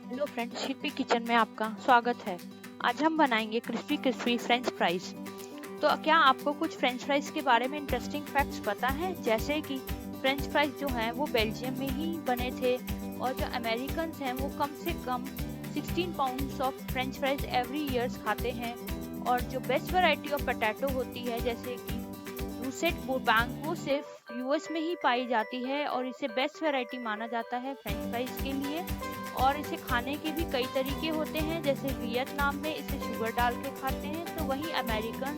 Hello friends, शिल्पी kitchen में आपका स्वागत है। आज हम बनाएंगे क्रिस्पी क्रिस्पी फ्रेंच फ्राइज। तो क्या आपको कुछ फ्रेंच फ्राइज के बारे में इंटरेस्टिंग फैक्ट्स पता है? जैसे कि फ्रेंच फ्राइज जो हैं वो बेल्जियम में ही बने थे और जो अमेरिकन हैं वो कम से कम 16 pounds of French fries every years खाते हैं। और जो बेस्ट वैरायटी ऑफ पोटैटो होती है जैसे कि रूसेट बोबांग, वो सिर्फ यूएस में ही पाई जाती है और इसे बेस्ट वैरायटी माना जाता है फ्रेंच फ्राइज के लिए। और इसे खाने के भी कई तरीके होते हैं, जैसे वियतनाम में इसे शुगर डाल के खाते हैं तो वहीं अमेरिकन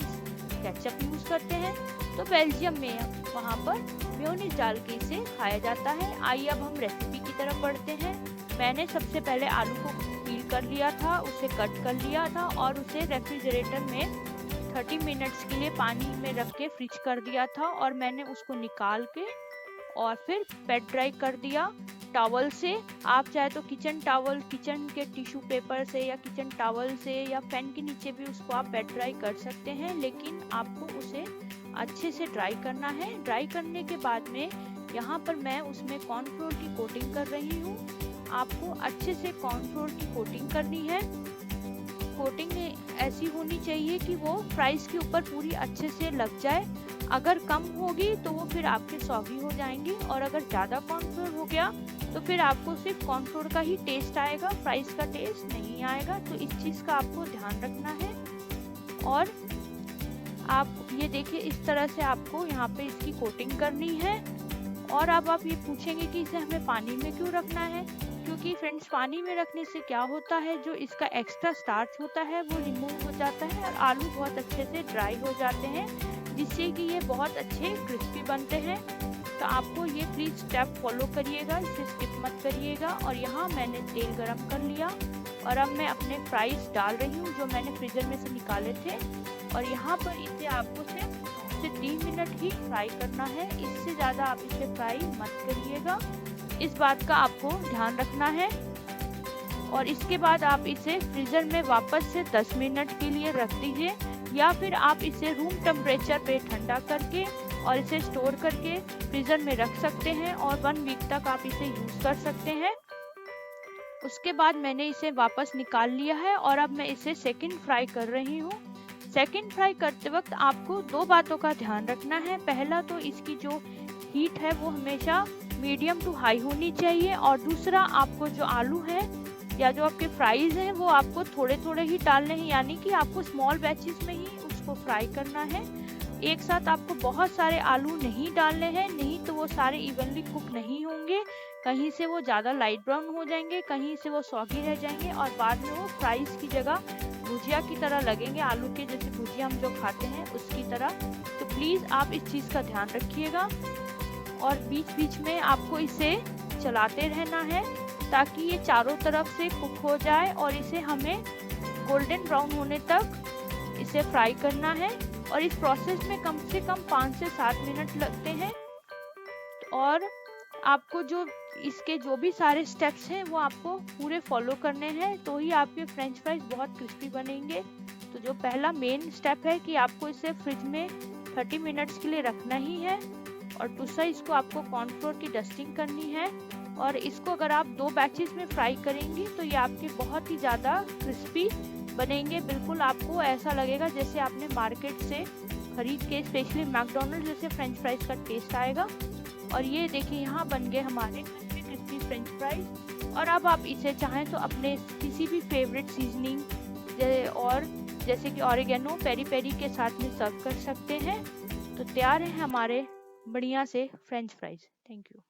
केचप यूज करते हैं, तो बेल्जियम में वहाँ पर मेयोनीज डाल के इसे खाया जाता है। आइए अब हम रेसिपी की तरफ बढ़ते हैं। मैंने सबसे पहले आलू को पील कर लिया था, उसे कट कर लिया था और उसे रेफ्रिजरेटर में 30 मिनट्स के लिए पानी में रख के फ्रिज कर दिया था। और मैंने उसको निकाल के और फिर पेट ड्राई कर दिया टॉवल से। आप चाहे तो किचन टॉवल, किचन के टिश्यू पेपर से या किचन टॉवल से या फैन के नीचे भी उसको आप पेट ड्राई कर सकते हैं, लेकिन आपको उसे अच्छे से ड्राई करना है। ड्राई करने के बाद में यहाँ पर मैं उसमें कॉर्नफ्लोर की कोटिंग कर रही हूँ। आपको अच्छे से कॉर्नफ्लोर की कोटिंग करनी है। कोटिंग ऐसी होनी चाहिए कि वो फ्राइज के ऊपर पूरी अच्छे से लग जाए। अगर कम होगी तो वो फिर आपके सॉगी हो जाएंगी, और अगर ज़्यादा कॉर्नफ्लोर हो गया तो फिर आपको सिर्फ कॉर्नफ्लोर का ही टेस्ट आएगा, फ्राइज का टेस्ट नहीं आएगा। तो इस चीज़ का आपको ध्यान रखना है। और आप ये देखिए, इस तरह से आपको यहाँ पे इसकी कोटिंग करनी है। और अब आप ये पूछेंगे कि इसे हमें पानी में क्यों रखना है? क्योंकि फ्रेंड्स, पानी में रखने से क्या होता है, जो इसका एक्स्ट्रा स्टार्च होता है वो रिमूव हो जाता है और आलू बहुत अच्छे से ड्राई हो जाते हैं, जिससे कि ये बहुत अच्छे क्रिस्पी बनते हैं। तो आपको ये प्लीज स्टेप फॉलो करिएगा, इसे स्किप मत करिएगा। और यहाँ मैंने तेल गरम कर लिया और अब मैं अपने फ्राइज डाल रही हूँ जो मैंने फ्रीजर में से निकाले थे। और यहाँ पर इसे आपको सिर्फ 3 मिनट ही फ्राई करना है, इससे ज़्यादा आप इसे फ्राई मत करिएगा। इस बात का आपको ध्यान रखना है। और इसके बाद आप इसे फ्रीजर में वापस से 10 मिनट के लिए रख दीजिए, या फिर आप इसे रूम टेम्परेचर पे ठंडा करके और इसे स्टोर करके फ्रीजर में रख सकते हैं और 1 वीक तक आप इसे यूज कर सकते हैं। उसके बाद मैंने इसे वापस निकाल लिया है और अब मैं इसे सेकंड फ्राई कर रही हूँ। सेकंड फ्राई करते वक्त आपको 2 बातों का ध्यान रखना है। पहला तो इसकी जो हीट है वो हमेशा मीडियम टू हाई होनी चाहिए, और दूसरा आपको जो आलू है या जो आपके फ्राइज हैं वो आपको थोड़े थोड़े ही डालने हैं, यानी कि आपको स्मॉल बैचेस में ही उसको फ्राई करना है। एक साथ आपको बहुत सारे आलू नहीं डालने हैं, नहीं तो वो सारे इवनली कुक नहीं होंगे। कहीं से वो ज़्यादा लाइट ब्राउन हो जाएंगे, कहीं से वो सॉगी रह जाएंगे और बाद में वो फ्राइज की जगह भुजिया की तरह लगेंगे, आलू के जैसे भुजिया हम जो खाते हैं उसकी तरह। तो प्लीज़ आप इस चीज़ का ध्यान रखिएगा और बीच बीच में आपको इसे चलाते रहना है ताकि ये चारों तरफ से कुक हो जाए, और इसे हमें गोल्डन ब्राउन होने तक इसे फ्राई करना है। और इस प्रोसेस में कम से कम 5 से 7 मिनट लगते हैं। और आपको जो इसके जो भी सारे स्टेप्स हैं वो आपको पूरे फॉलो करने हैं, तो ही आपके फ्रेंच फ्राइज बहुत क्रिस्पी बनेंगे। तो जो पहला मेन स्टेप है कि आपको इसे फ्रिज में 30 मिनट्स के लिए रखना ही है, और दूसरा इसको आपको कॉर्नफ्लोर की डस्टिंग करनी है। और इसको अगर आप 2 बैचेस में फ्राई करेंगी तो ये आपके बहुत ही ज़्यादा क्रिस्पी बनेंगे। बिल्कुल आपको ऐसा लगेगा जैसे आपने मार्केट से खरीद के, स्पेशली मैकडोनल्ड जैसे फ्रेंच फ्राइज का टेस्ट आएगा। और ये देखिए, यहाँ बन गए हमारे क्रिस्पी क्रिस्पी फ्रेंच फ्राइज। और अब आप इसे चाहें तो अपने किसी भी फेवरेट सीजनिंग और जैसे कि ऑरिगेनो, पेरी पेरी के साथ में सर्व कर सकते हैं। तो तैयार है हमारे बढ़िया से फ्रेंच फ्राइज। Thank you.